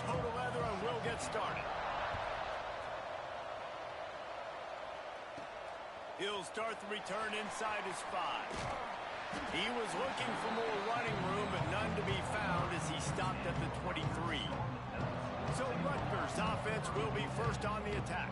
toe to leather and we'll get started. He'll start the return inside his 5. He was looking for more running room, but none to be found as he stopped at the 23. So Rutgers offense will be first on the attack.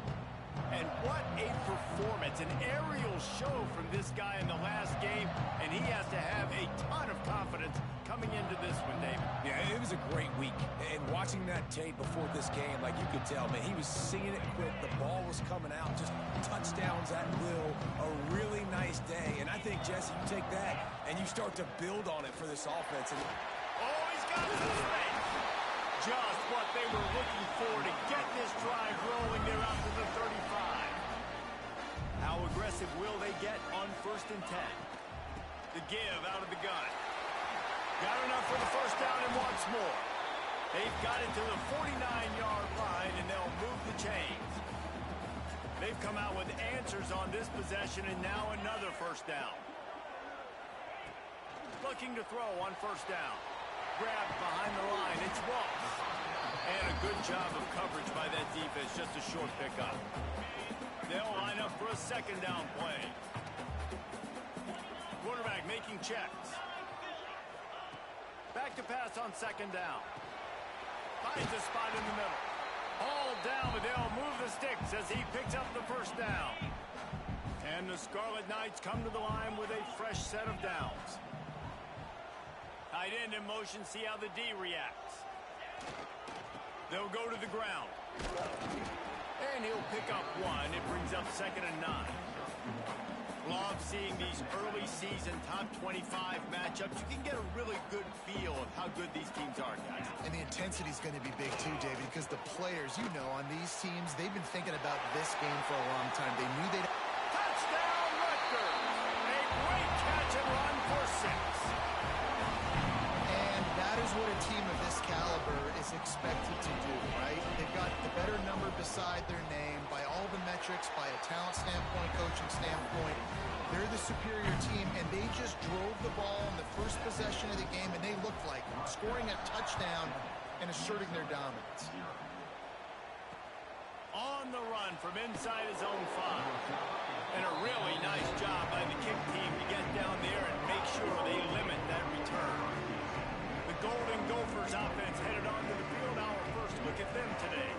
And what a performance, an aerial show from this guy in the last game, and he has to have a ton of confidence coming into this one, David. Yeah, it was a great week. And watching that tape before this game, like you could tell, man, he was seeing it quick. The ball was coming out, just touchdowns at will. A really nice day. And I think, Jesse, you take that and you start to build on it for this offense. And oh, he's got some space. Just what they were looking for to get this drive rolling there out to the 35. How aggressive will they get on 1st and 10? The give out of the gun. Got enough for the first down and wants more. They've got it to the 49-yard line, and they'll move the chains. They've come out with answers on this possession, and now another first down. Looking to throw on 1st down. Grabbed behind the line. It's Ross. And a good job of coverage by that defense. Just a short pickup. They'll line up for a 2nd down play. Quarterback making checks. Back to pass on 2nd down. Finds a spot in the middle. All down, but they'll move the sticks as he picks up the 1st down. And the Scarlet Knights come to the line with a fresh set of downs. Tight end in motion, see how the D reacts. They'll go to the ground. And he'll pick up 1. It brings up 2nd and 9. Love seeing these early season top 25 matchups. You can get a really good feel of how good these teams are, guys. And the intensity is going to be big too, David, because the players, you know, on these teams, they've been thinking about this game for a long time. They knew they'd... Touchdown, Rutgers! A great catch and run for 6. That is what a team of this caliber is expected to do, right? They've got the better number beside their name by all the metrics, by a talent standpoint, coaching standpoint. They're the superior team, and they just drove the ball in the first possession of the game, and they looked like them, scoring a touchdown and asserting their dominance. On the run from inside his own 5. And a really nice job by the kick team to get down there and make sure they limit that return. Golden Gophers offense headed onto the field. Our first look at them today.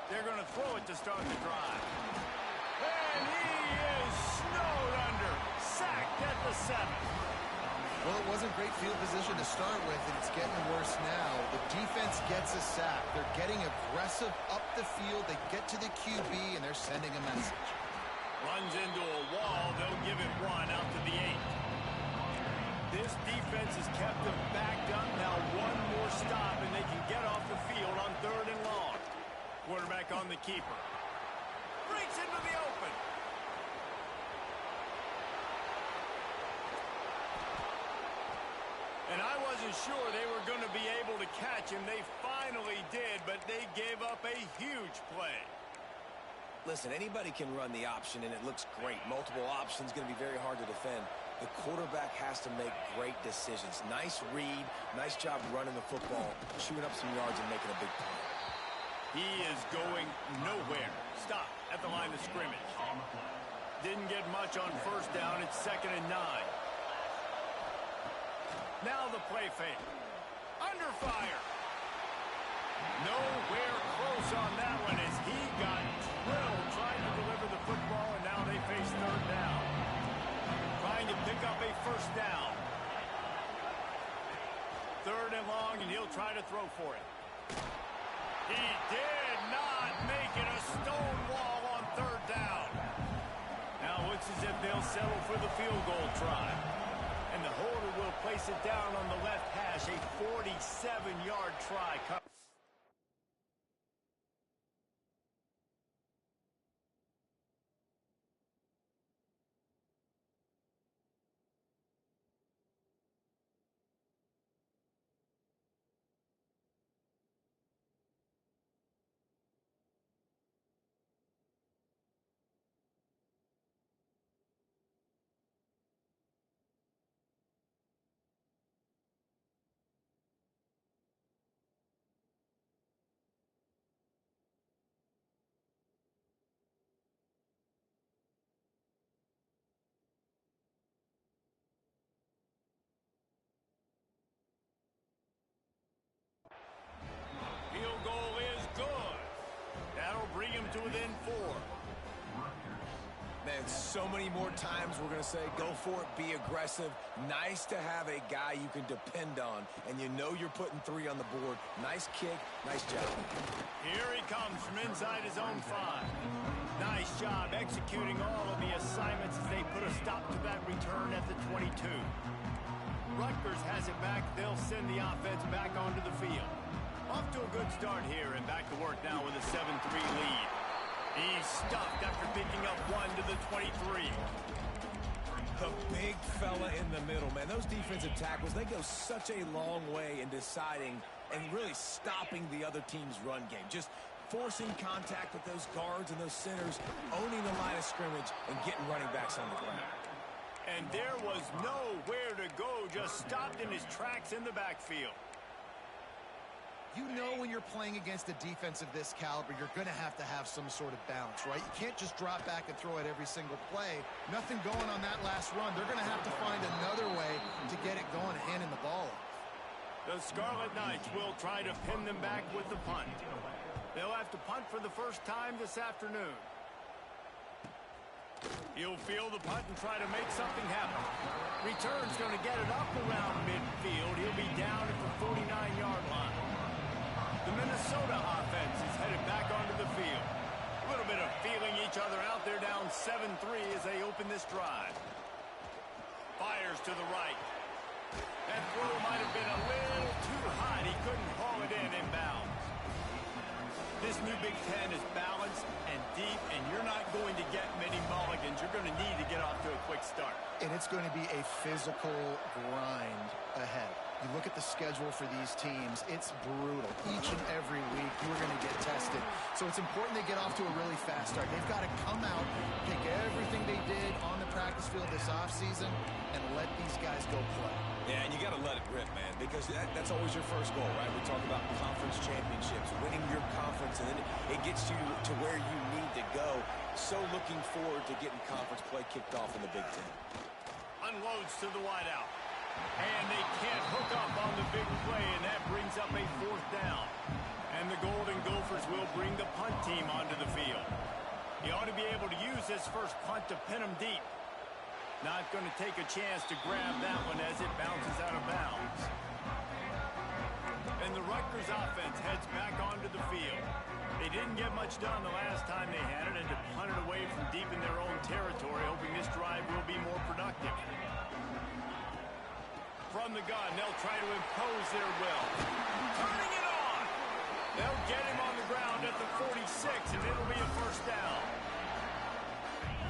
They're going to throw it to start the drive. And he is snowed under. Sacked at the 7. Well, it wasn't great field position to start with, and it's getting worse now. The defense gets a sack. They're getting aggressive up the field. They get to the QB, and they're sending a message. Runs into a wall. They'll give it 1 out to the 8. This defense has kept them backed up. Now 1 more stop, and they can get off the field on 3rd and long. Quarterback on the keeper. Breaks into the open. And I wasn't sure they were going to be able to catch him. They finally did, but they gave up a huge play. listen, anybody can run the option, and it looks great. Multiple options, going to be very hard to defend. The quarterback has to make great decisions. Nice read, nice job running the football, chewing up some yards and making a big play. He is going nowhere. Stop at the line of scrimmage. Didn't get much on first down. It's 2nd and 9. Now the play fake. Under fire. Nowhere close on that one as he got drilled trying to deliver the football, and now they face 3rd down. Trying to pick up a first down. 3rd and long, and he'll try to throw for it. He did not make it. A stone wall on 3rd down. Now it looks as if they'll settle for the field goal try. And the holder will place it down on the left hash. A 47-yard try. And so many more times we're going to say, go for it, be aggressive. Nice to have a guy you can depend on, and you know you're putting 3 on the board. Nice kick, nice job. Here he comes from inside his own 5. Nice job executing all of the assignments as they put a stop to that return at the 22. Rutgers has it back. They'll send the offense back onto the field. Off to a good start here, and back to work now with a 7-3 lead. He's stuffed after picking up 1 to the 23. The big fella in the middle, man. Those defensive tackles, they go such a long way in deciding and really stopping the other team's run game. Just forcing contact with those guards and those centers, owning the line of scrimmage, and getting running backs on the ground. And there was nowhere to go, just stopped in his tracks in the backfield. You know when you're playing against a defense of this caliber, you're going to have some sort of balance, right? You can't just drop back and throw it every single play. Nothing going on that last run. They're going to have to find another way to get it going, handing the ball off. The Scarlet Knights will try to pin them back with the punt. They'll have to punt for the first time this afternoon. He'll field the punt and try to make something happen. Return's going to get it up around midfield. He'll be down at the 49-yard line. The Minnesota offense is headed back onto the field. A little bit of feeling each other out. They're down 7-3 as they open this drive. Fires to the right. That throw might have been a little too hot. He couldn't haul it in inbounds. This new Big Ten is balanced and deep, and you're not going to get many mulligans. You're going to need to get off to a quick start. And it's going to be a physical grind ahead. You look at the schedule for these teams, it's brutal. Each and every week, you are going to get tested. So it's important they get off to a really fast start. They've got to come out, take everything they did on the practice field this offseason, and let these guys go play. Yeah, and you got to let it rip, man, because that's always your first goal, right? We talk about conference championships, winning your conference, and then it gets you to where you need to go. So looking forward to getting conference play kicked off in the Big Ten. Unloads to the wideout. And they can't hook up on the big play, and that brings up a 4th down. And the Golden Gophers will bring the punt team onto the field. He ought to be able to use this first punt to pin him deep. Not going to take a chance to grab that one as it bounces out of bounds. And the Rutgers offense heads back onto the field. They didn't get much done the last time they had it, and to punt it away from deep in their own territory, hoping this drive will be more productive. From the gun, they'll try to impose their will. Turning it on! They'll get him on the ground at the 46, and it'll be a 1st down.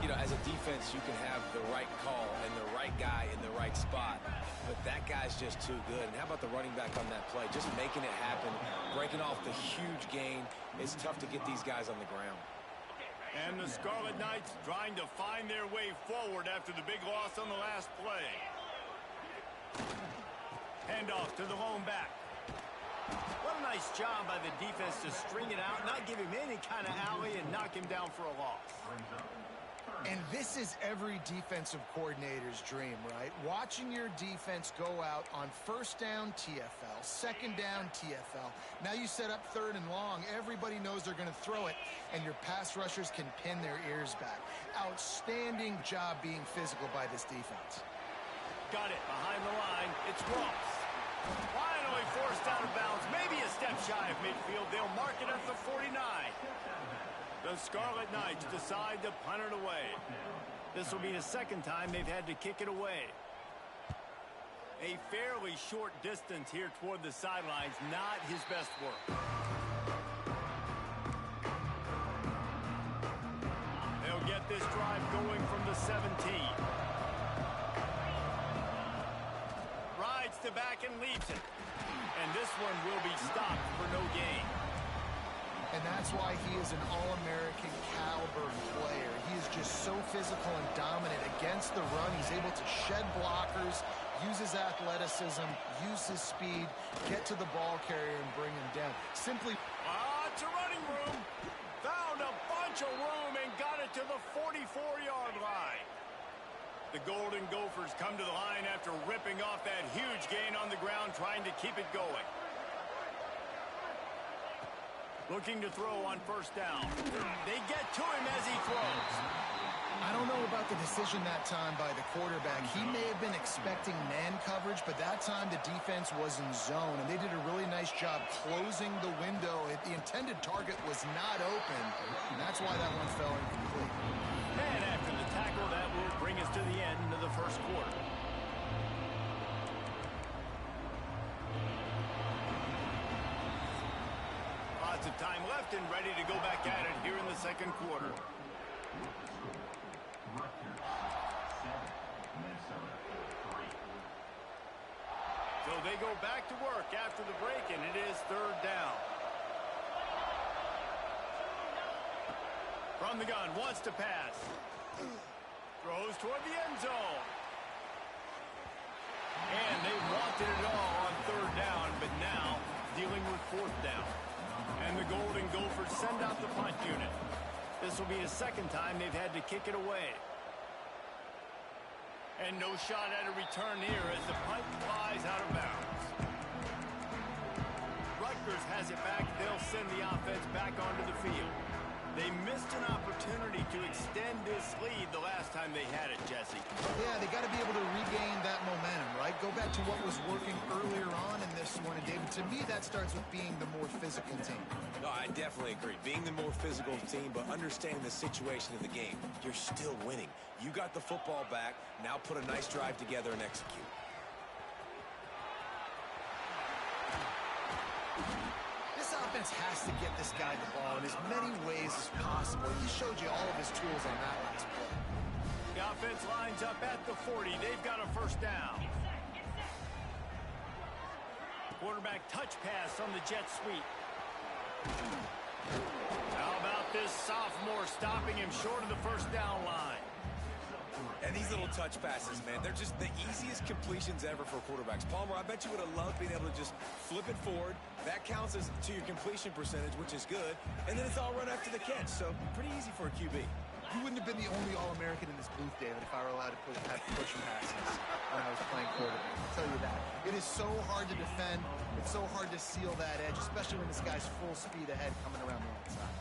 You know, as a defense, you can have the right call and the right guy in the right spot, but that guy's just too good. And how about the running back on that play? Just making it happen, breaking off the huge gain. It's tough to get these guys on the ground. And the Scarlet Knights trying to find their way forward after the big loss on the last play. Handoff to the lone back. What a nice job by the defense to string it out, not give him any kind of alley, and knock him down for a loss. And this is every defensive coordinator's dream, right? Watching your defense go out on 1st down TFL, 2nd down TFL. Now you set up 3rd and long. Everybody knows they're going to throw it, and your pass rushers can pin their ears back. Outstanding job being physical by this defense. Got it behind the line. It's Ross. Finally forced out of bounds. Maybe a step shy of midfield. They'll mark it at the 49. The Scarlet Knights decide to punt it away. This will be the 2nd time they've had to kick it away. A fairly short distance here toward the sidelines. Not his best work. They'll get this drive going from the 17. Rides the back and leaves it. And this one will be stopped for no gain. And that's why he is an All-American caliber player. He is just so physical and dominant against the run. He's able to shed blockers, use his athleticism, use his speed, get to the ball carrier and bring him down. Simply... It's a running room. Found a bunch of room and got it to the 44-yard line. The Golden Gophers come to the line after ripping off that huge gain on the ground, trying to keep it going. Looking to throw on 1st down. They get to him as he throws. I don't know decision that time by the quarterback. He may have been expecting man coverage, but that time the defense was in zone, and they did a really nice job closing the window. The intended target was not open, and that's why that one fell incomplete. And after the tackle, that will bring us to the end of the first quarter. Lots of time left and ready to go back at it here in the second quarter. Rutgers 7, Minnesota 3. So they go back to work after the break, and it is third down. From the gun, wants to pass. Throws toward the end zone. And they wanted it all on third down, but now dealing with fourth down. And the Golden Gophers send out the punt unit. This will be the second time they've had to kick it away. And no shot at a return here as the punt flies out of bounds. Rutgers has it back. They'll send the offense back onto the field. They missed an opportunity to extend this lead the last time they had it, Jesse. Yeah, they got to be able to regain that momentum, right? Go back to what was working earlier on in this one. And, David, to me, that starts with being the more physical team. No, I definitely agree. Being the more physical team, but understanding the situation of the game. You're still winning. You got the football back. Now put a nice drive together and execute. This offense has to get this guy the ball in as many ways as possible. He showed you all of his tools on that last play. The offense lines up at the 40. They've got a first down. Quarterback touch pass on the jet sweep. How about this sophomore stopping him short of the first down line? And these little touch passes, man, they're just the easiest completions ever for quarterbacks. Palmer, I bet you would have loved being able to just flip it forward. That counts as to your completion percentage, which is good. And then it's all run after the catch, so pretty easy for a QB. You wouldn't have been the only All-American in this booth, David, if I were allowed to have pushing passes when I was playing quarterback. I'll tell you that. It is so hard to defend. It's so hard to seal that edge, especially when this guy's full speed ahead coming around the outside.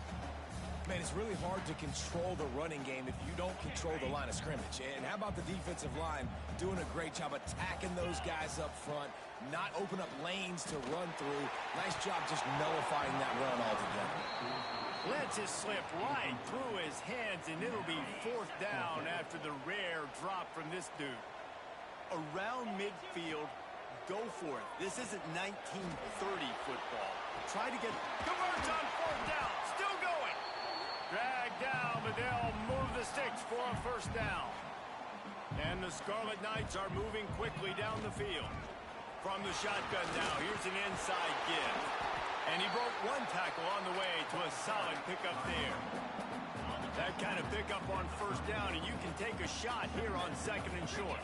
Man, it's really hard to control the running game if you don't control the line of scrimmage. And how about the defensive line doing a great job attacking those guys up front, not open up lanes to run through. Nice job just nullifying that run altogether. Lets it slip right through his hands, and it'll be fourth down after the rare drop from this dude. Around midfield, go for it. This isn't 1930 football. Try to get converts on fourth down. Still going. Dragged down, but they'll move the sticks for a first down. And the Scarlet Knights are moving quickly down the field. From the shotgun now, here's an inside give. And he broke one tackle on the way to a solid pickup there. That kind of pickup on first down, and you can take a shot here on second and short.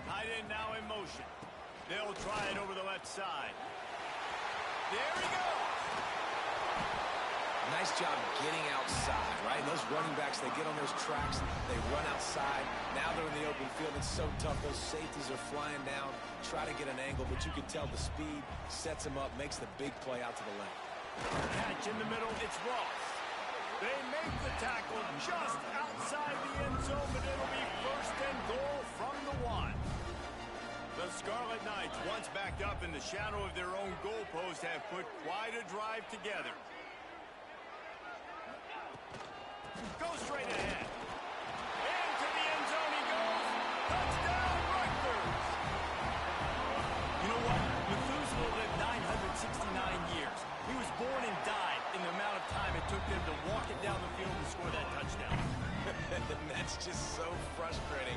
Tight end now in motion. They'll try it over the left side. There he goes. Nice job getting outside, right? And those running backs, they get on those tracks, they run outside. Now they're in the open field. It's so tough. Those safeties are flying down, try to get an angle, but you can tell the speed sets them up, makes the big play out to the left. Catch in the middle, it's Ross. They make the tackle just outside the end zone, but it'll be first and goal from the one. The Scarlet Knights, once backed up in the shadow of their own goalpost, have put quite a drive together. Go straight ahead. Into the end zone he goes. Touchdown, Rutgers. You know what? Methuselah lived 969 years. He was born and died in the amount of time it took them to walk it down the field and score that touchdown. And that's just so frustrating.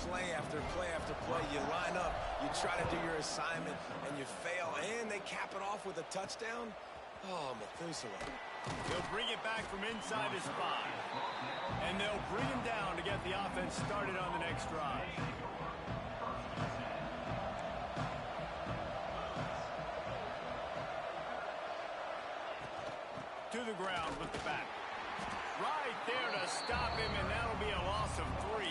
Play after play after play. You line up, you try to do your assignment, and you fail, and they cap it off with a touchdown. Oh, Methuselah. They'll bring it back from inside his 5. And they'll bring him down to get the offense started on the next drive. To the ground with the back. Right there to stop him, and that'll be a loss of 3.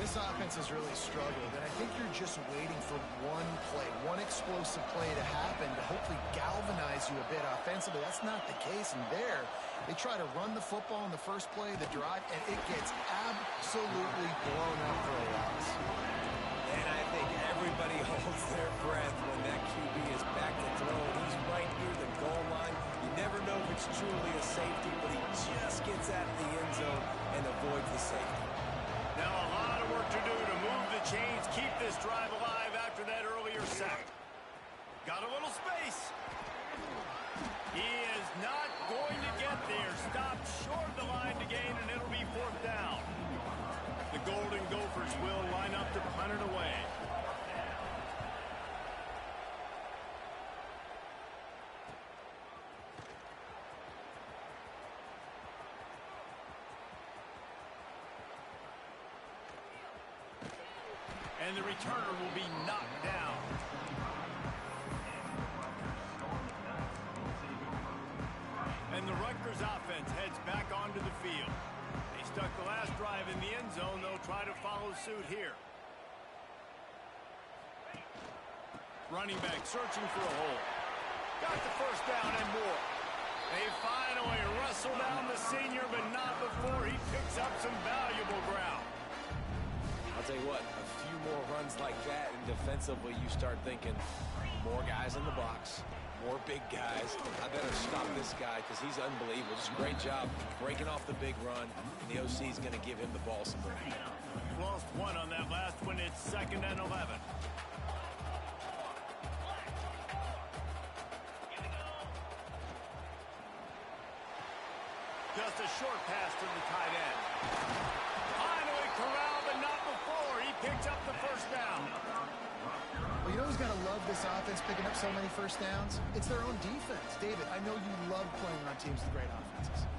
This offense has really struggled, and I think you're just waiting for one play, one explosive play to happen to hopefully galvanize you a bit offensively. That's not the case, and there, they try to run the football in the first play, the drive, and it gets absolutely blown up for a loss. And I think everybody holds their breath when that QB is back to throw. He's right near the goal line. You never know if it's truly a safety, but he just gets out of the end zone and avoids the safety. Now a lot of work to do to move the chains, keep this drive alive after that earlier sack. Got a little space. He is not going to get there. Stopped short of the line to gain, and it'll be 4th down. The Golden Gophers will line up to punt it away. And the returner will be knocked down. And the Rutgers offense heads back onto the field. They stuck the last drive in the end zone. They'll try to follow suit here. Running back searching for a hole. Got the first down and more. They finally wrestle down the senior, but not before he picks up some valuable ground. I'll tell you what, a few more runs like that, and defensively you start thinking more guys in the box, more big guys. I better stop this guy because he's unbelievable. Just a great job breaking off the big run, and the OC is going to give him the ball somewhere. Lost one on that last one. It's 2nd and 11. Just a short pass to the tight end. Finally corralled, but not before. He picks up the first down. Well, you know who's got to love this offense picking up so many first downs? It's their own defense. David, I know you love playing on teams with great offenses.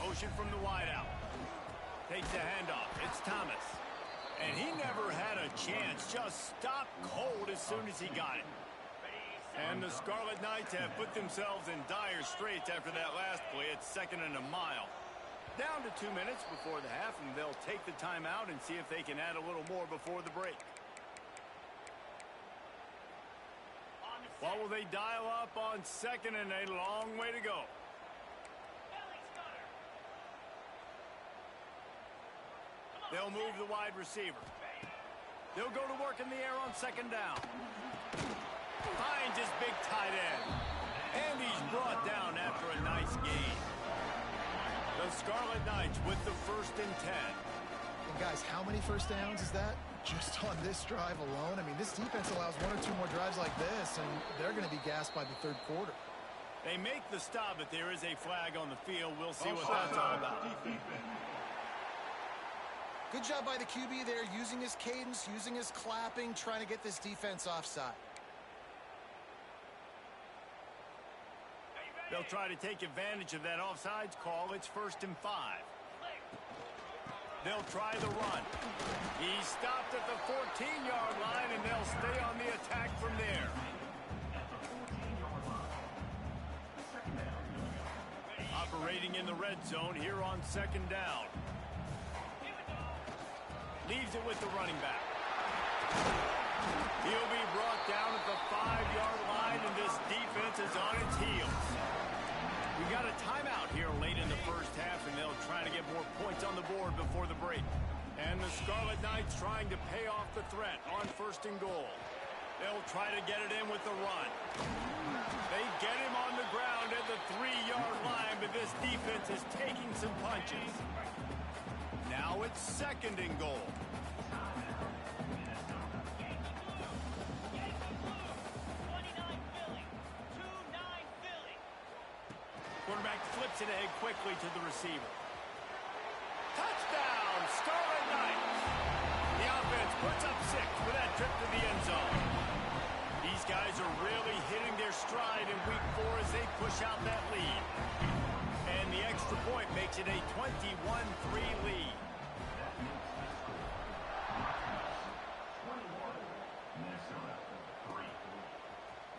Motion from the wideout. Takes the handoff. It's Thomas. And he never had a chance. Just stopped cold as soon as he got it. And the Scarlet Knights have put themselves in dire straits after that last play. It's 2nd and a mile. Down to 2 minutes before the half, and they'll take the timeout and see if they can add a little more before the break. What will they dial up on 2nd and a long way to go? They'll move the wide receiver. They'll go to work in the air on 2nd down. Finds his big tight end. And he's brought down after a nice gain. The Scarlet Knights with the 1st and 10. And guys, how many first downs is that? Just on this drive alone? I mean, this defense allows 1 or 2 more drives like this, and they're going to be gassed by the 3rd quarter. They make the stop, but there is a flag on the field. We'll see what that's all about. Good job by the QB there, using his cadence, using his clapping, trying to get this defense offside. They'll try to take advantage of that offsides call. It's 1st and 5. They'll try the run. He stopped at the 14-yard line, and they'll stay on the attack from there. Operating in the red zone here on 2nd down. Leaves it with the running back. He'll be brought down at the 5-yard line, and this defense is on its heels. We got a timeout here late in the first half, and they'll try to get more points on the board before the break. And the Scarlet Knights trying to pay off the threat on 1st and goal. They'll try to get it in with the run. They get him on the ground at the 3-yard line, but this defense is taking some punches. Now it's 2nd and goal. Quarterback flips it ahead quickly to the receiver. Touchdown, Scarlet Knights. The offense puts up 6 for that trip to the end zone. These guys are really hitting their stride in week 4 as they push out that lead. And the extra point makes it a 21-3 lead.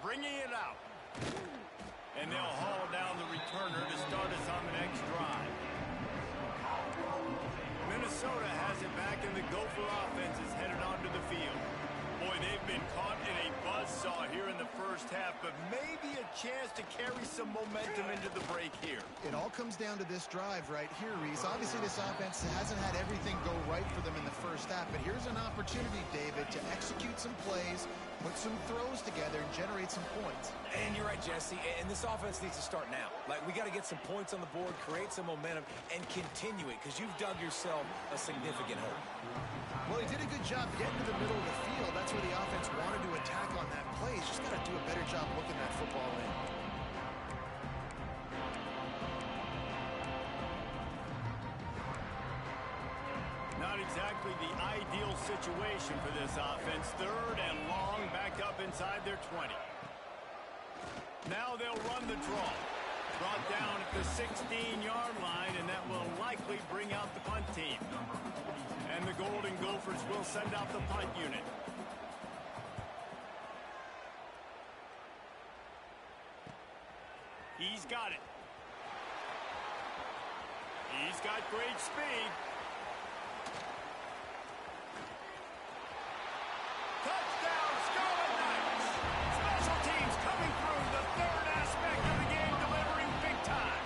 Bringing it out. And they'll haul down the returner to start us on the next drive. Minnesota has it back in the Gopher offense is headed onto the field. Boy, they've been caught in a buzzsaw here in the first half, but maybe a chance to carry some momentum into the break here. It all comes down to this drive right here, Reese. Obviously, this offense hasn't had everything go right for them in the first half, but here's an opportunity, David, to execute some plays, put some throws together, and generate some points. And you're right, Jesse, and this offense needs to start now. Like, we got to get some points on the board, create some momentum, and continue it, because you've dug yourself a significant hole. Well, he did a good job getting to the middle of the field. That's where the offense wanted to attack on that play. He's just got to do a better job looking that football in. Not exactly the ideal situation for this offense. Third and long, back up inside their 20. Now they'll run the draw. Brought down at the 16-yard line, and that will likely bring out the punt team. And the Golden Gophers will send out the punt unit. He's got it. He's got great speed. Touchdown, Scarlet Knights! Special teams coming through, the third aspect of the game, delivering big time.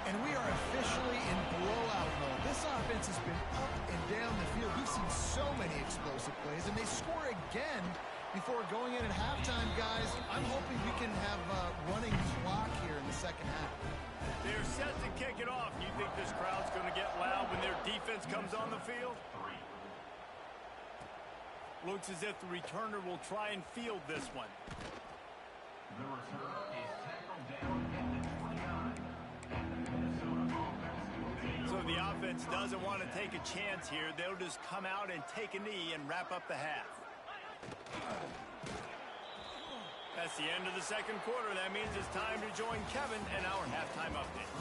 And we are officially in blowout mode. This offense has been up and down the field. We've seen so many explosive plays, and they score again before going in at halftime, guys. I'm hoping we can have a running clock here in the second half. They're set to kick it off. You think this crowd's going to get loud when their defense comes on the field? Looks as if the returner will try and field this one. The return is tackled down at the 29. And the Minnesota offense will take So the offense doesn't want to take a chance here. They'll just come out and take a knee and wrap up the half. That's the end of the second quarter. That means it's time to join Kevin and our halftime update.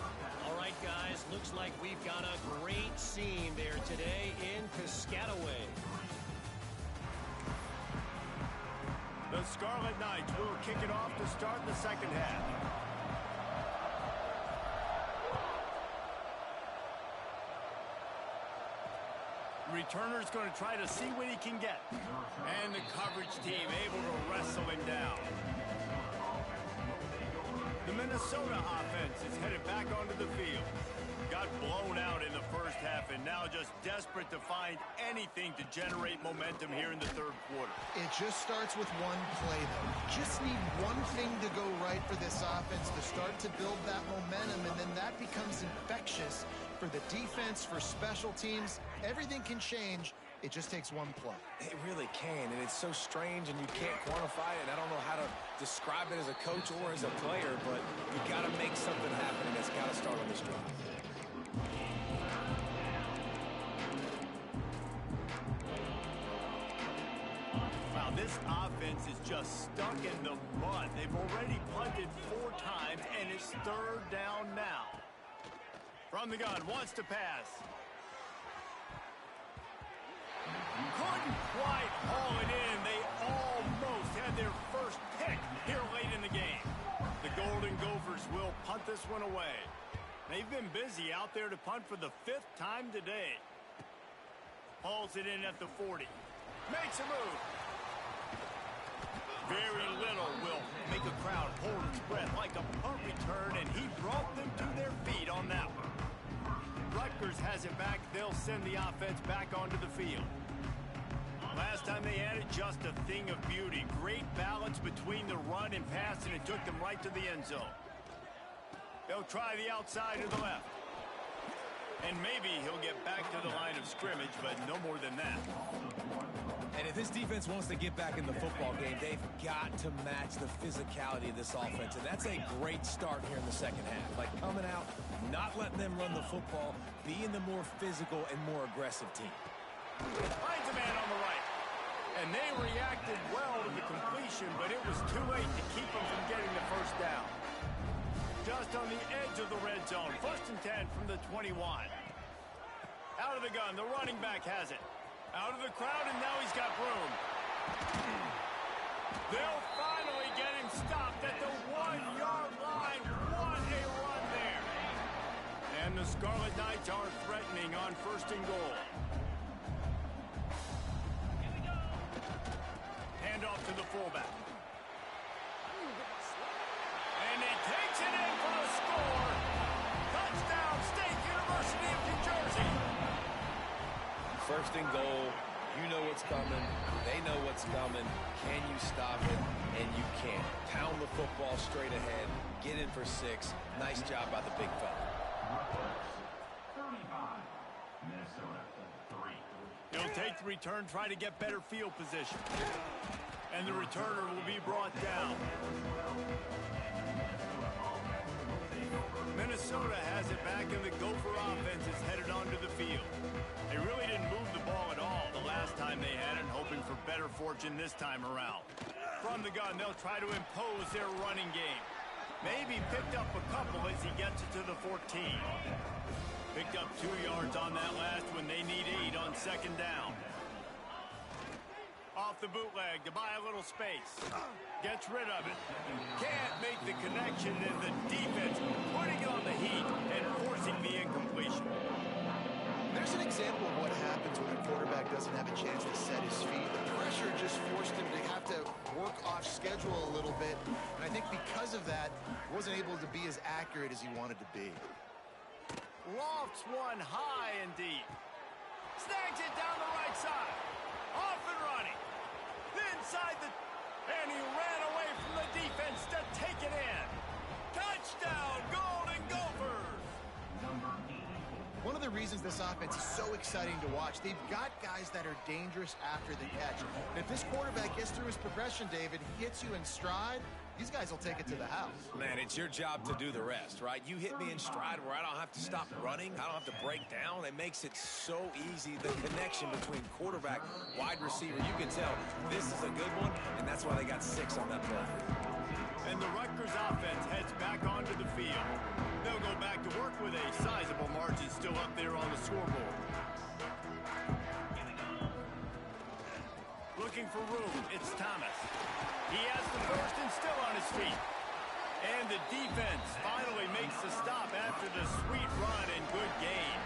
All right, guys, looks like we've got a great scene there today in Piscataway. The Scarlet Knights will kick it off to start the second half. Returner's going to try to see what he can get. And the coverage team able to wrestle him down. The Minnesota offense is headed back onto the field. Got blown out in the first half and now just desperate to find anything to generate momentum here in the third quarter. It just starts with one play, though. Just need one thing to go right for this offense to start to build that momentum, and then that becomes infectious for the defense, for special teams. Everything can change. It just takes one play. It really can, and it's so strange, and you can't quantify it. I don't know how to describe it as a coach or as a player, but you got to make something happen, and it's got to start on this drive. Wow, this offense is just stuck in the mud. They've already punted 4 times, and it's third down now. From the gun, wants to pass. Couldn't quite haul it in. They almost had their first pick here late in the game. The Golden Gophers will punt this one away. They've been busy out there to punt for the 5th time today. Hauls it in at the 40. Makes a move. Very little will make a crowd hold its breath like a punt return, and he brought them to their feet on that one. Rutgers has it back. They'll send the offense back onto the field. Last time they had it, just a thing of beauty. Great balance between the run and pass, and it took them right to the end zone. They'll try the outside to the left. And maybe he'll get back to the line of scrimmage, but no more than that. And if this defense wants to get back in the football game, they've got to match the physicality of this offense. And that's a great start here in the second half. Like coming out, not letting them run the football, being the more physical and more aggressive team. Finds a man on the right. And they reacted well to the completion, but it was too late to keep them from getting the first down. Just on the edge of the red zone. 1st and 10 from the 21. Out of the gun, the running back has it. Out of the crowd, and now he's got room. They'll finally get him stopped at the 1-yard line. What a run there. And the Scarlet Knights are threatening on 1st and goal. Hand off to the fullback. And he takes it in for the score. Touchdown, State University of New Jersey. First and goal. You know what's coming. They know what's coming. Can you stop it? And you can't. Pound the football straight ahead. Get in for 6. Nice job by the big fella. Rutgers 35, Minnesota 3. He'll take the return, try to get better field position. And the returner will be brought down. Minnesota has it back, and the Gopher offense is headed onto the field. They really didn't move the ball at all the last time they had it, hoping for better fortune this time around. From the gun, they'll try to impose their running game. Maybe picked up a couple as he gets it to the 14. Picked up 2 yards on that last one. They need 8 on second down. Off the bootleg to buy a little space. Gets rid of it. Can't make the connection, and the defense putting on the heat and forcing the incompletion. There's an example of what happens when a quarterback doesn't have a chance to set his feet. The pressure just forced him to have to work off schedule a little bit. And I think because of that, wasn't able to be as accurate as he wanted to be. Lofts one high and deep. Snags it down the right side. Off and running. Inside the... And he ran away from the defense to take it in. Touchdown, Golden Gophers! One of the reasons this offense is so exciting to watch, they've got guys that are dangerous after the catch. And if this quarterback gets through his progression, David, hits you in stride, these guys will take it to the house. Man, it's your job to do the rest, right? You hit me in stride where I don't have to stop running. I don't have to break down. It makes it so easy. The connection between quarterback, wide receiver, you can tell this is a good one, and that's why they got 6 on that play. And the Rutgers offense heads back onto the field. They'll go back to work with a sizable margin still up there on the scoreboard. Looking for room, it's Thomas. He has the first and still on his feet. And the defense finally makes the stop after the sweet run and good gain.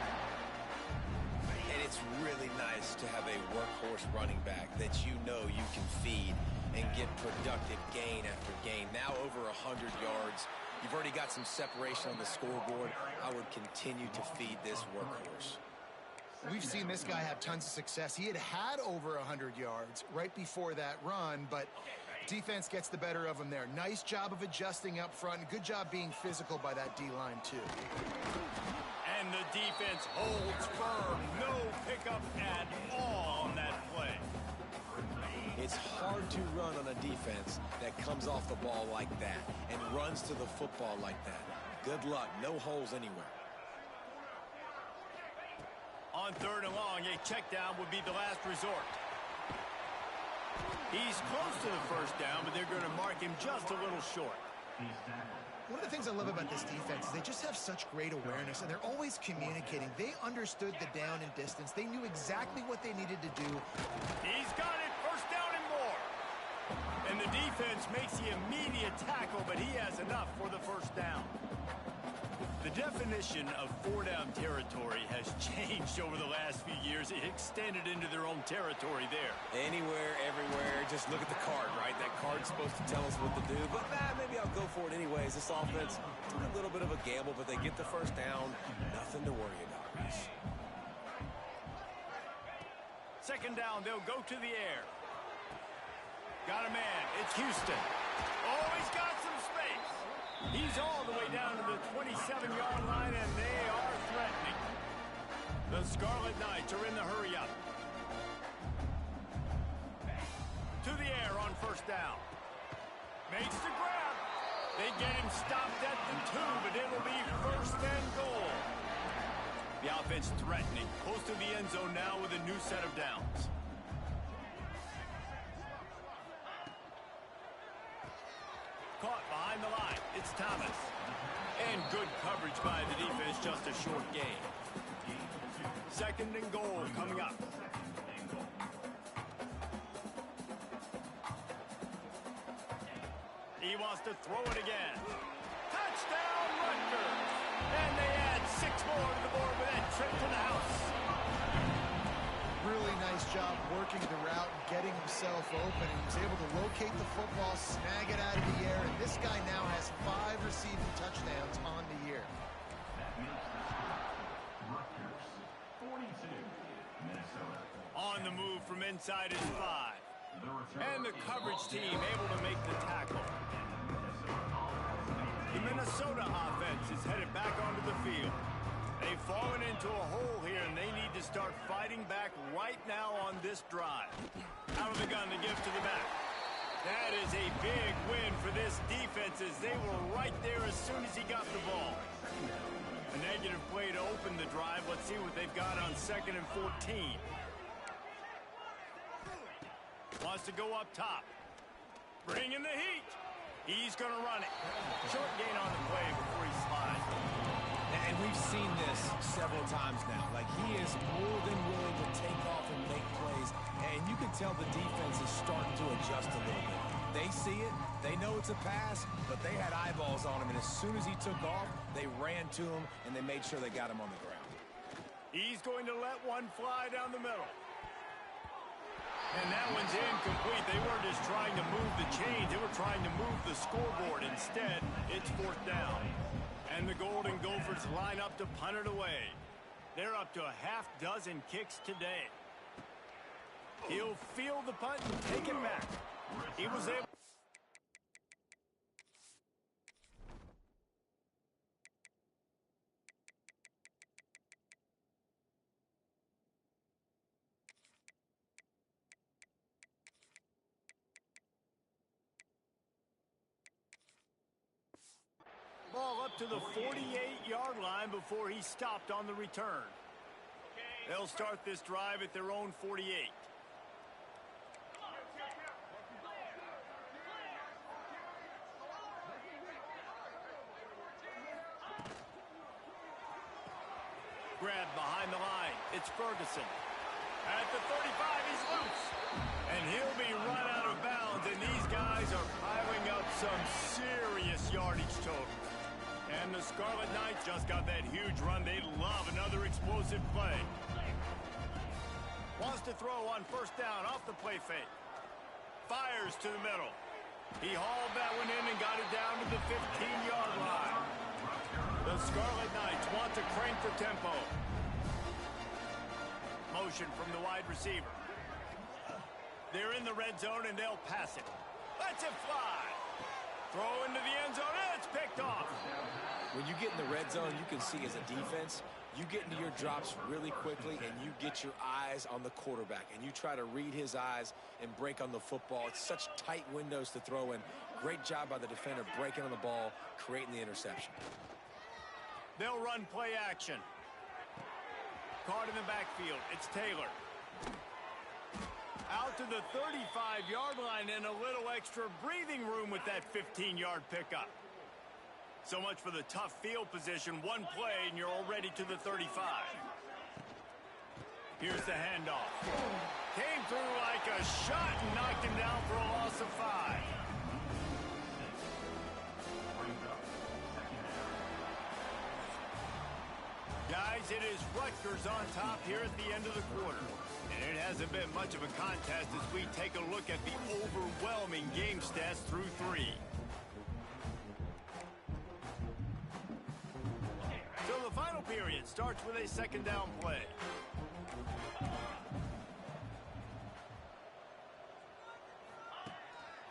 And it's really nice to have a workhorse running back that you know you can feed and get productive gain after gain. Now over 100 yards. You've already got some separation on the scoreboard. I would continue to feed this workhorse. We've seen this guy have tons of success. He had over 100 yards right before that run, but defense gets the better of him there. Nice job of adjusting up front, and good job being physical by that D-line, too. And the defense holds firm. No pickup at all on that play. It's hard to run on a defense that comes off the ball like that and runs to the football like that. Good luck. No holes anywhere. On third and long, a check down would be the last resort. He's close to the first down, but they're going to mark him just a little short. One of the things I love about this defense is they just have such great awareness, and they're always communicating. They understood the down and distance. They knew exactly what they needed to do. He's got it, first down and more. And the defense makes the immediate tackle, but he has enough for the first down. The definition of four-down territory has changed over the last few years. It extended into their own territory there. Anywhere, everywhere, just look at the card, right? That card's supposed to tell us what to do, but maybe I'll go for it anyways. This offense took a little bit of a gamble, but they get the first down. Nothing to worry about, Reese. Second down, they'll go to the air. Got a man. It's Houston. Oh, he's got some space. He's all the way down to the 27-yard line, and they are threatening. The Scarlet Knights are in the hurry-up. To the air on first down. Makes the grab. They get him stopped at the 2, but it'll be first and goal. The offense threatening. Close to the end zone now with a new set of downs. Caught behind the line. It's Thomas. And good coverage by the defense, just a short gain. Second and goal coming up. He wants to throw it again. Touchdown, Rutgers! And they add 6 more to the board with that trip to the house. Really nice job working working the route and getting himself open. He was able to locate the football, snag it out of the air, and this guy now has 5 receiving touchdowns on the year. That makes the score Rutgers 42, Minnesota. On the move from inside his 5. The return And the is coverage ball team down. able to make the tackle. The Minnesota offense is headed back onto the field. They've fallen into a hole here, and they need to start fighting back right now on this drive. Out of the gun to give to the back. That is a big win for this defense, as they were right there as soon as he got the ball. A negative play to open the drive. Let's see what they've got on 2nd and 14. Wants to go up top. Bring in the heat. He's going to run it. Short gain on the play before he slides. And we've seen this several times now. Like, he is more than willing to take off and make plays. And you can tell the defense is starting to adjust a little bit. They see it. They know it's a pass, but they had eyeballs on him. And as soon as he took off, they ran to him, and they made sure they got him on the ground. He's going to let one fly down the middle. And that one's incomplete. They weren't just trying to move the chains. They were trying to move the scoreboard. Instead, it's 4th down. And the Golden Gophers line up to punt it away. They're up to a half-dozen kicks today. He'll field the punt and take it back. He was able... Ball up to the 48-yard line before he stopped on the return. They'll start this drive at their own 48. Grabbed behind the line. It's Ferguson. At the 35, he's loose. And he'll be run out of bounds, and these guys are piling up some serious yardage total. And the Scarlet Knights just got that huge run. They love another explosive play. Wants to throw on 1st down off the play fake. Fires to the middle. He hauled that one in and got it down to the 15-yard line. The Scarlet Knights want to crank the tempo. Motion from the wide receiver. They're in the red zone, and they'll pass it. Let's it fly. Throw into the end zone, and it's picked off. When you get in the red zone, you can see as a defense, you get into your drops really quickly, and you get your eyes on the quarterback, and you try to read his eyes and break on the football. It's such tight windows to throw in. Great job by the defender breaking on the ball, creating the interception. They'll run play action. Caught in the backfield. It's Taylor. Out to the 35-yard line, and a little extra breathing room with that 15-yard pickup. So much for the tough field position. One play, and you're already to the 35. Here's the handoff. Came through like a shot and knocked him down for a loss of 5. Guys, it is Rutgers on top here at the end of the quarter. And it hasn't been much of a contest as we take a look at the overwhelming game stats through 3. So the final period starts with a 2nd down play.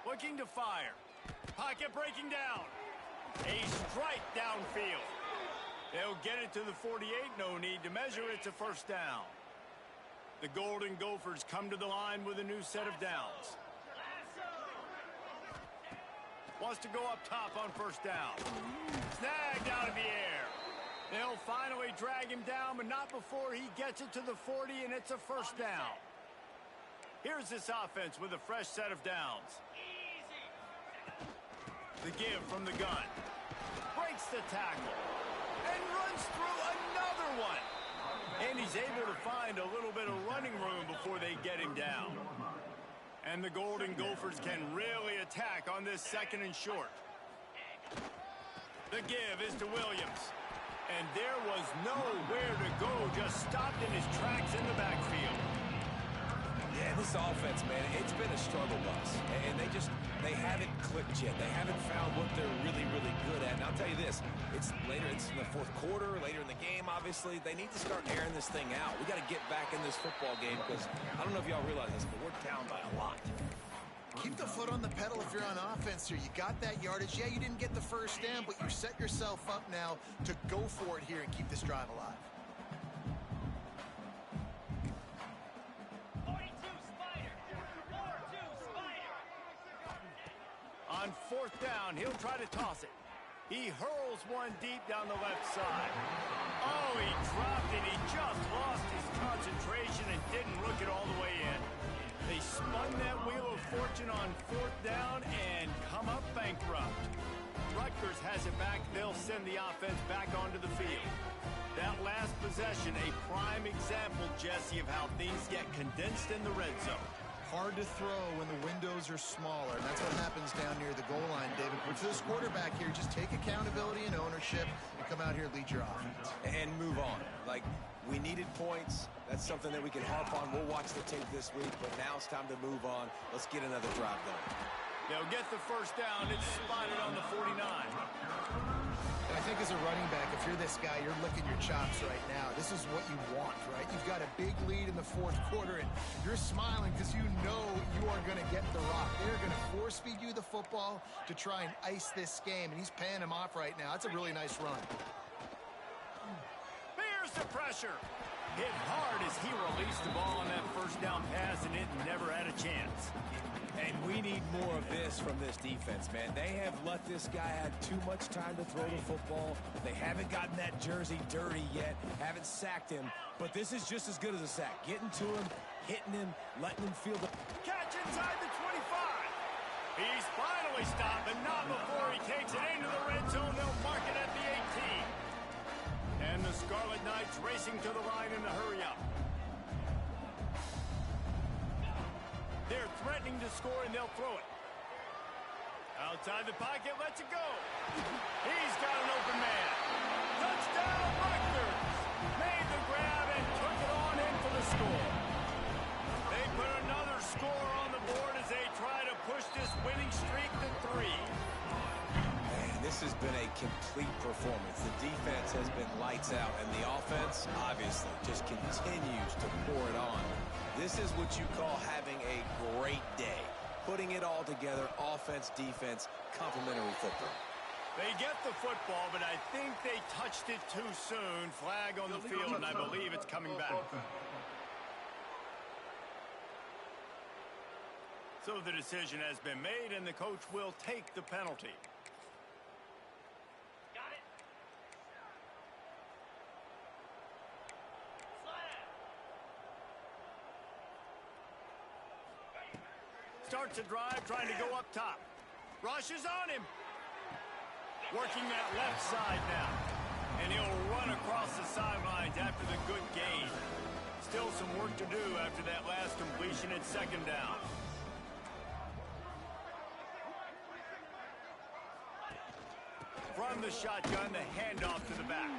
Looking to fire. Pocket breaking down. A strike downfield. They'll get it to the 48. No need to measure. It's a 1st down. The Golden Gophers come to the line with a new set of downs. Wants to go up top on 1st down. Snagged out of the air. They'll finally drag him down, but not before he gets it to the 40, and it's a 1st down. Here's this offense with a fresh set of downs. The give from the gun. Breaks the tackle. And runs through another one. And he's able to find a little bit of running room before they get him down. And the Golden Gophers can really attack on this 2nd and short. The give is to Williams. And there was nowhere to go, just stopped in his tracks in the backfield. Yeah, And this offense, man, it's been a struggle bus. And they haven't clicked yet. They haven't found what they're really, really good at. And I'll tell you this, it's in the fourth quarter, later in the game, obviously. They need to start airing this thing out. We got to get back in this football game because I don't know if y'all realize this, but we're down by a lot. Keep the foot on the pedal if you're on offense here. You got that yardage. Yeah, you didn't get the first down, but you set yourself up now to go for it here and keep this drive alive. 42 Spider. 4-2 Spider. On fourth down, he'll try to toss it. He hurls one deep down the left side. Oh, he dropped it. He just lost his concentration and didn't look it all the way in. They spun that wheel of fortune on fourth down and come up bankrupt. Rutgers has it back. They'll send the offense back onto the field. That last possession, a prime example, Jesse, of how things get condensed in the red zone. Hard to throw when the windows are smaller, and that's what happens down near the goal line, David. But for this quarterback here, just take accountability and ownership and come out here and lead your offense. And move on. Like, we needed points. That's something that we can harp on. We'll watch the tape this week, but now it's time to move on. Let's get another drive going. They'll get the first down. It's spotted on the 49. And I think as a running back, if you're this guy, you're licking your chops right now. This is what you want, right? You've got a big lead in the fourth quarter, and you're smiling because you know you are going to get the rock. They're going to force feed you the football to try and ice this game, and he's paying him off right now. That's a really nice run. There's the pressure. Hit hard as he released the ball on that first down pass, and it never had a chance. And we need more of this from this defense, man. They have let this guy have too much time to throw the football. They haven't gotten that jersey dirty yet, haven't sacked him. But this is just as good as a sack. Getting to him, hitting him, letting him feel the... Catch inside the 25. He's finally stopped, but not before he takes it into the red zone. They'll mark it at the 18. And the Scarlet Knights racing to the line in the hurry-up. They're threatening to score, and they'll throw it. Outside the pocket, lets it go. He's got an open man. Touchdown, Rutgers. Made the grab and took it on in for the score. They put another score on the board as they try to push this winning streak to 3. Man, this has been a complete performance. The defense has been lights out, and the offense, obviously, just continues to pour it on. This is what you call having a great day. Putting it all together, offense, defense, complementary football. They get the football, but I think they touched it too soon. Flag on the field, and I believe it's coming back. So the decision has been made, and the coach will take the penalty. Starts a drive, trying to go up top. Rushes on him. Working that left side now. And he'll run across the sidelines after the good gain. Still some work to do after that last completion at second down. From the shotgun, the handoff to the back.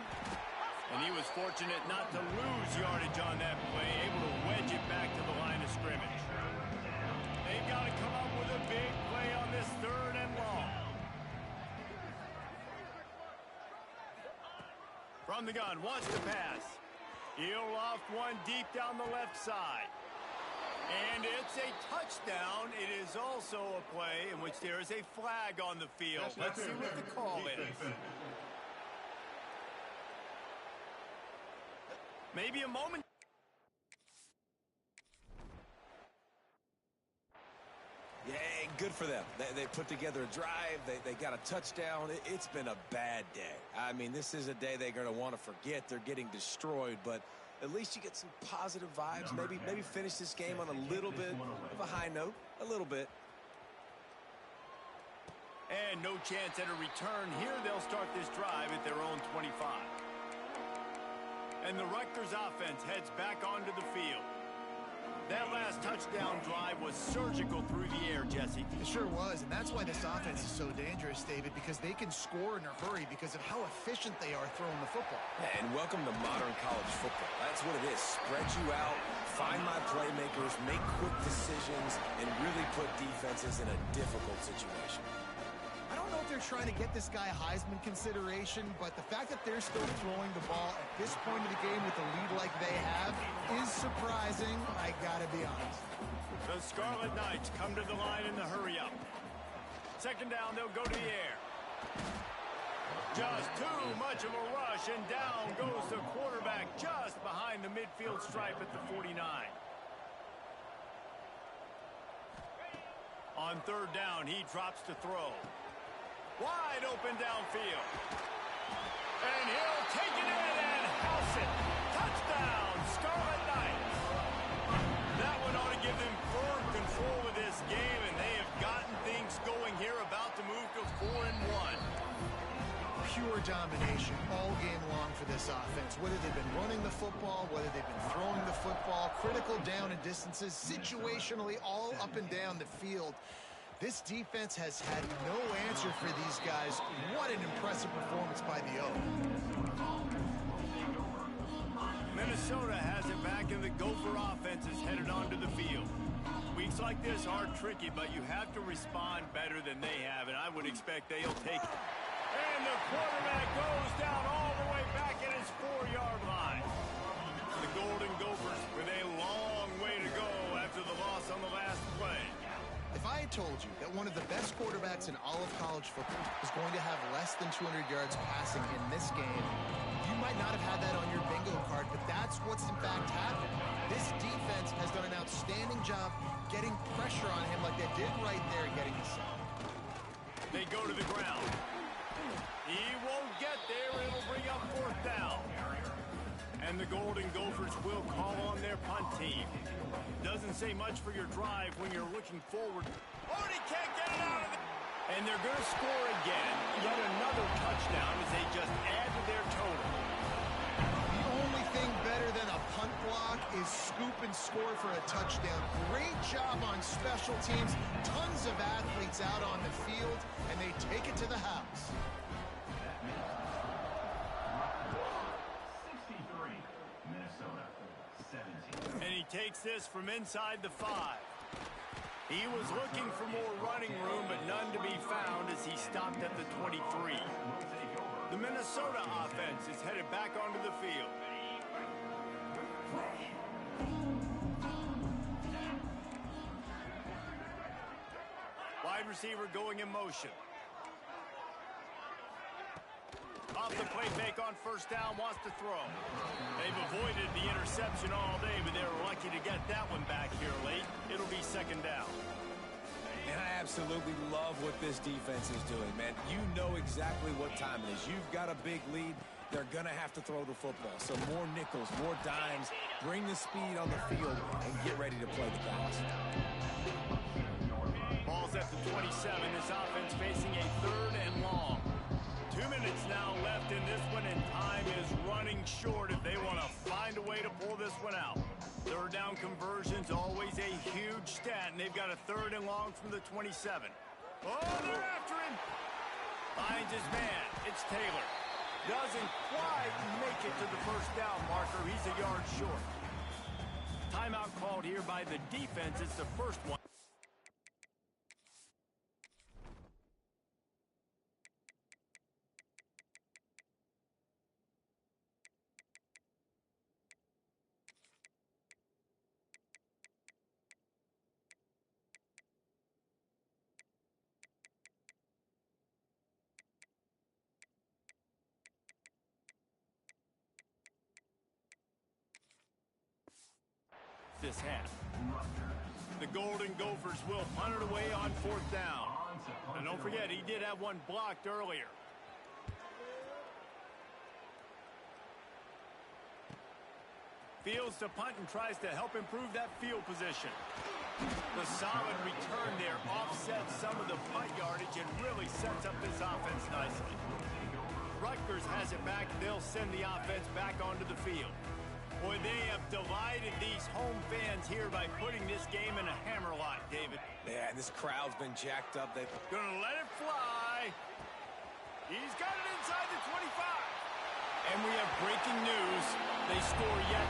And he was fortunate not to lose yardage on that play, able to wedge it back to the line of scrimmage. They've got to come up with a big play on this third and long. From the gun, wants to pass. He'll loft one deep down the left side. And it's a touchdown. It is also a play in which there is a flag on the field. Let's see what the call is. Maybe a moment. Yeah, good for them. They put together a drive. They got a touchdown. It's been a bad day. I mean, this is a day they're going to want to forget. They're getting destroyed, but at least you get some positive vibes. Maybe finish this game on a little bit of a high note. A little bit. And no chance at a return here. They'll start this drive at their own 25. And the Rutgers offense heads back onto the field. That last touchdown drive was surgical through the air, Jesse. It sure was, and that's why this offense is so dangerous, David, because they can score in a hurry because of how efficient they are throwing the football. And welcome to modern college football. That's what it is. Spread you out, find my playmakers, make quick decisions, and really put defenses in a difficult situation. I don't know if they're trying to get this guy Heisman consideration, but the fact that they're still throwing the ball at this point of the game with a lead like they have is surprising, I gotta be honest. The Scarlet Knights come to the line in the hurry-up. Second down, they'll go to the air. Just too much of a rush, and down goes the quarterback just behind the midfield stripe at the 49. On third down, he drops to throw. Wide open downfield. And he'll take it in and house it. Touchdown, Scarlet Knights. That one ought to give them firm control of this game, and they have gotten things going here, about to move to 4-1. Pure domination all game long for this offense. Whether they've been running the football, whether they've been throwing the football, critical down and distances, situationally all up and down the field. This defense has had no answer for these guys. What an impressive performance by the O. Minnesota has it back, and the Gopher offense is headed onto the field. Weeks like this are tricky, but you have to respond better than they have, and I would expect they'll take it. And the quarterback goes down all the way back at his 4-yard line. The Golden Gophers with a long way to go after the loss on the last play. If I had told you that one of the best quarterbacks in all of college football is going to have less than 200 yards passing in this game, you might not have had that on your bingo card, but that's what's in fact happened. This defense has done an outstanding job getting pressure on him like they did right there, getting the sack. They go to the ground. He won't get there. It'll bring up fourth down. And the Golden Gophers will call on their punt team. Doesn't say much for your drive when you're looking forward. Oh, and he can't get it out of it. And they're going to score again. Yet another touchdown as they just add to their total. The only thing better than a punt block is scoop and score for a touchdown. Great job on special teams. Tons of athletes out on the field, and they take it to the house. 63, Minnesota, 17. And he takes this from inside the 5. He was looking for more running room, but none to be found as he stopped at the 23. The Minnesota offense is headed back onto the field. Wide receiver going in motion. Off the play fake on first down, wants to throw. They've avoided the interception all day, but they're lucky to get that one back here late. It'll be second down. And I absolutely love what this defense is doing, man. You know exactly what time it is. You've got a big lead. They're going to have to throw the football. So more nickels, more dimes, bring the speed on the field, and get ready to play the pass. Ball's at the 27. This offense facing a third and long. 2 minutes now left in this one, and time is running short if they want to find a way to pull this one out. Third down conversion's always a huge stat, and they've got a third and long from the 27. Oh, they're after him. Finds his man. It's Taylor. Doesn't quite make it to the first down marker. He's a yard short. Timeout called here by the defense. It's the first one. This half. The Golden Gophers will punt it away on fourth down. And don't forget, he did have one blocked earlier. Fields to punt and tries to help improve that field position. The solid return there offsets some of the punt yardage and really sets up this offense nicely. Rutgers has it back. They'll send the offense back onto the field. Boy, they have divided these home fans here by putting this game in a hammerlock, David. Yeah, and this crowd's been jacked up. They're gonna let it fly. He's got it inside the 25. And we have breaking news. They score yet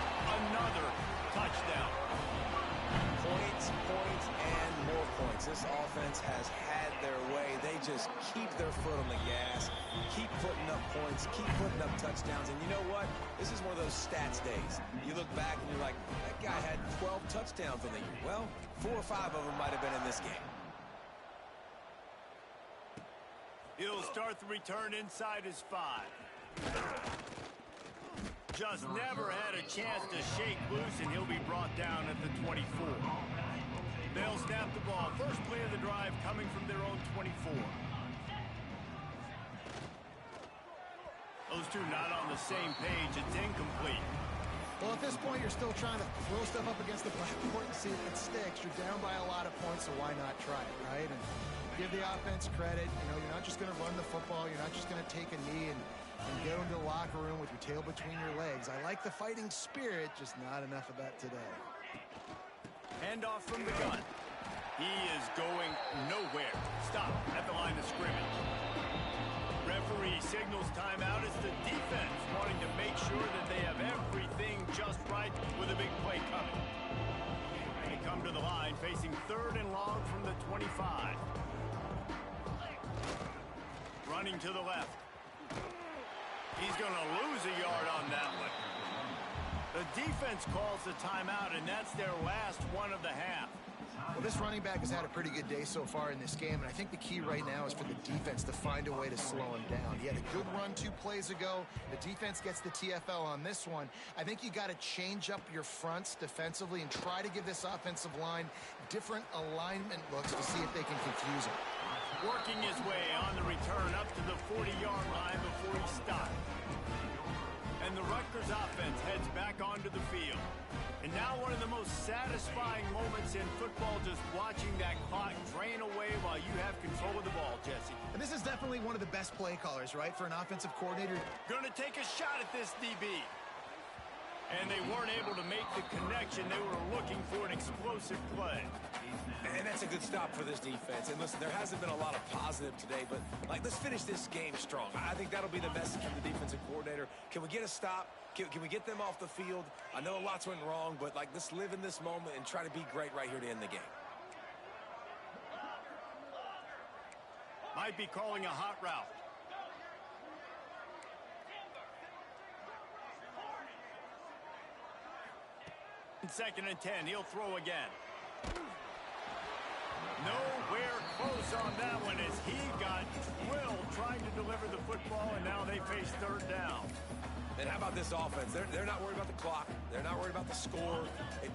this offense has had their way. They just keep their foot on the gas, keep putting up points, keep putting up touchdowns. And you know what? This is one of those stats days. You look back and you're like, that guy had 12 touchdowns on the year. Well, 4 or 5 of them might have been in this game. He'll start the return inside his 5. Just never had a chance to shake loose, and he'll be brought down at the 24. They'll snap the ball. First play of the drive coming from their own 24. Those two not on the same page. It's incomplete. Well, at this point, you're still trying to throw stuff up against the blackboard and see if it sticks. You're down by a lot of points, so why not try it, right? And give the offense credit. You know, you're not just going to run the football. You're not just going to take a knee and go into the locker room with your tail between your legs. I like the fighting spirit, just not enough of that today. Handoff from the gun. He is going nowhere. Stop at the line of scrimmage. Referee signals timeout as the defense wanting to make sure that they have everything just right with a big play coming. They come to the line facing 3rd and long from the 25. Running to the left. He's going to lose a yard on that one. The defense calls the timeout, and that's their last one of the half. Well, this running back has had a pretty good day so far in this game, and I think the key right now is for the defense to find a way to slow him down. He had a good run 2 plays ago. The defense gets the TFL on this one. I think you got to change up your fronts defensively and try to give this offensive line different alignment looks to see if they can confuse him. Working his way on the return up to the 40-yard line before he stopped. And the Rutgers offense heads back onto the field. And now one of the most satisfying moments in football, just watching that clock drain away while you have control of the ball, Jesse. And this is definitely one of the best play callers, right, for an offensive coordinator. Going to take a shot at this DB. And they weren't able to make the connection. They were looking for an explosive play. And that's a good stop for this defense. And listen, there hasn't been a lot of positive today, but let's finish this game strong. I think that'll be the message from the defensive coordinator. Can we get a stop? Can we get them off the field? I know lots went wrong, but let's live in this moment and try to be great right here to end the game. Might be calling a hot route. Second and 10, he'll throw again. Nowhere close on that one as he got drilled trying to deliver the football, and now they face 3rd down. And how about this offense? They're not worried about the clock. They're not worried about the score.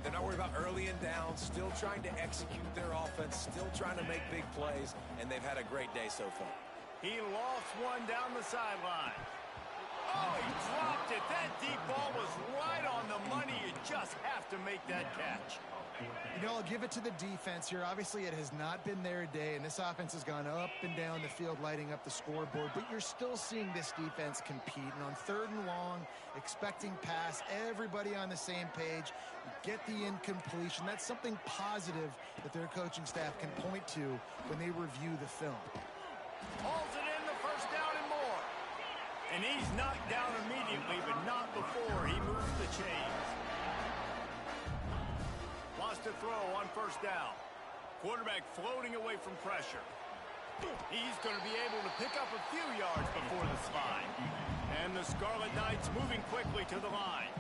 They're not worried about early and down. Still trying to execute their offense. Still trying to make big plays. And they've had a great day so far. He lost one down the sideline. Oh, he dropped it. That deep ball was right on the money. You just have to make that catch. You know, I'll give it to the defense here. Obviously, it has not been their day, and this offense has gone up and down the field, lighting up the scoreboard. But you're still seeing this defense compete. And on 3rd and long, expecting pass, everybody on the same page, you get the incompletion. That's something positive that their coaching staff can point to when they review the film. Hauls it in, the first down and more. And he's knocked down immediately, but not before he moves the chains. Lost a throw on 1st down. Quarterback floating away from pressure. He's going to be able to pick up a few yards before the slide. And the Scarlet Knights moving quickly to the line.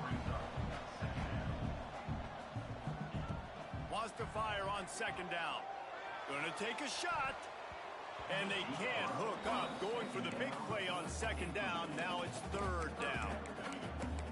Lost a fire on 2nd down. Going to take a shot. And they can't hook up. Going for the big play on 2nd down. Now it's 3rd down.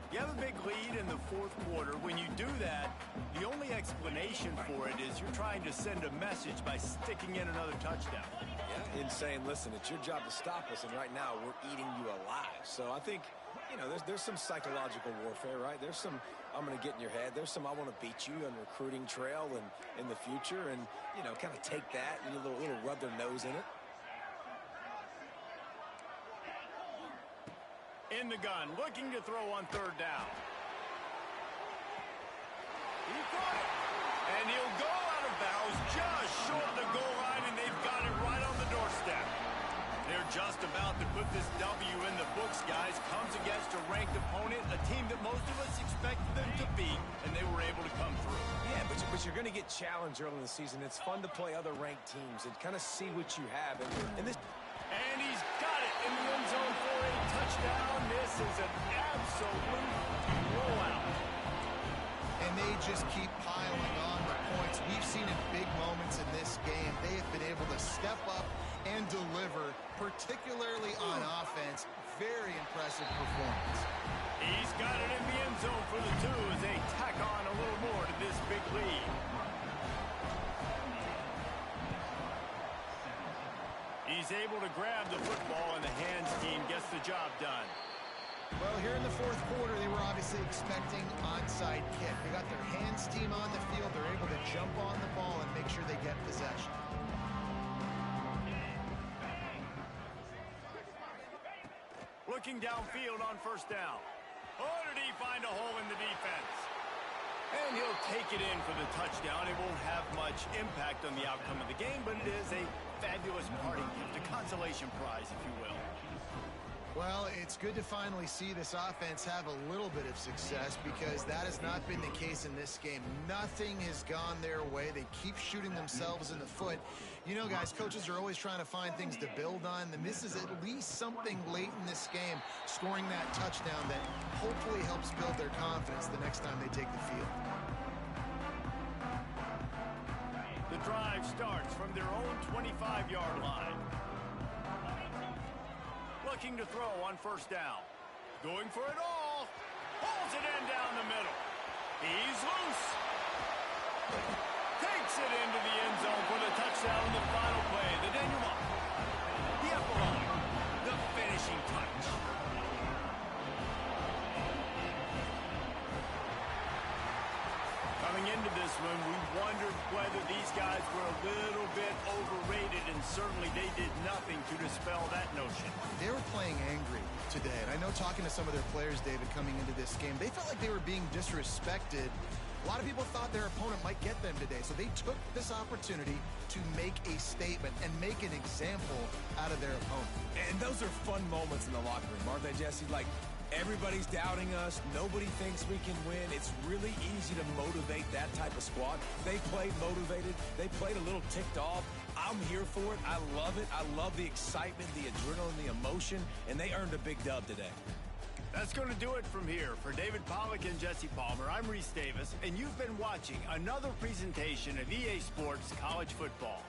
You have a big lead in the 4th quarter. When you do that, the only explanation for it is you're trying to send a message by sticking in another touchdown. Yeah, in saying, listen, it's your job to stop us, and right now we're eating you alive. So I think, you know, there's some psychological warfare, right? There's some, I'm going to get in your head. There's some, I want to beat you on recruiting trail and in the future, and, you know, kind of take that and a little rub their nose in it. In the gun, looking to throw on 3rd down. He caught it. And he'll go out of bounds just short of the goal line, and they've got it right on the doorstep. They're just about to put this W in the books, guys. Comes against a ranked opponent, a team that most of us expected them to beat, and they were able to come through. Yeah, but because you're going to get challenged early in the season. It's fun to play other ranked teams and kind of see what you have. And he's got it in the end zone for a touchdown. This is an absolute blowout. And they just keep piling on the points. We've seen in big moments in this game, they have been able to step up and deliver, particularly on offense. Very impressive performance. He's got it in the end zone for the 2 as they tack on a little more to this big lead. He's able to grab the football, and the hands team gets the job done. Well, here in the fourth quarter, they were obviously expecting onside kick. They got their hands team on the field. They're able to jump on the ball and make sure they get possession. Looking downfield on first down. Oh, did he find a hole in the defense? And he'll take it in for the touchdown. It won't have much impact on the outcome of the game, but it is a fabulous parting gift, a consolation prize, if you will. Well, it's good to finally see this offense have a little bit of success because that has not been the case in this game. Nothing has gone their way. They keep shooting themselves in the foot. You know, guys, coaches are always trying to find things to build on, and this is at least something late in this game, scoring that touchdown that hopefully helps build their confidence the next time they take the field. The drive starts from their own 25-yard line. Looking to throw on first down. Going for it all. Pulls it in down the middle. He's loose. Takes it into the end zone for the touchdown in the final play. The denouement. The epilogue. The finishing touch. Coming into this one, we wondered whether these guys were a little bit overrated, and certainly they did nothing to dispel that notion. They were playing angry today, and I know talking to some of their players, David, coming into this game, they felt like they were being disrespected. A lot of people thought their opponent might get them today, so they took this opportunity to make a statement and make an example out of their opponent. And those are fun moments in the locker room, aren't they, Jesse? Like, everybody's doubting us. Nobody thinks we can win. It's really easy to motivate that type of squad. They played motivated. They played a little ticked off. I'm here for it. I love it. I love the excitement, the adrenaline, the emotion, and they earned a big dub today. That's going to do it from here. For David Pollack and Jesse Palmer, I'm Reese Davis, and you've been watching another presentation of EA Sports College Football.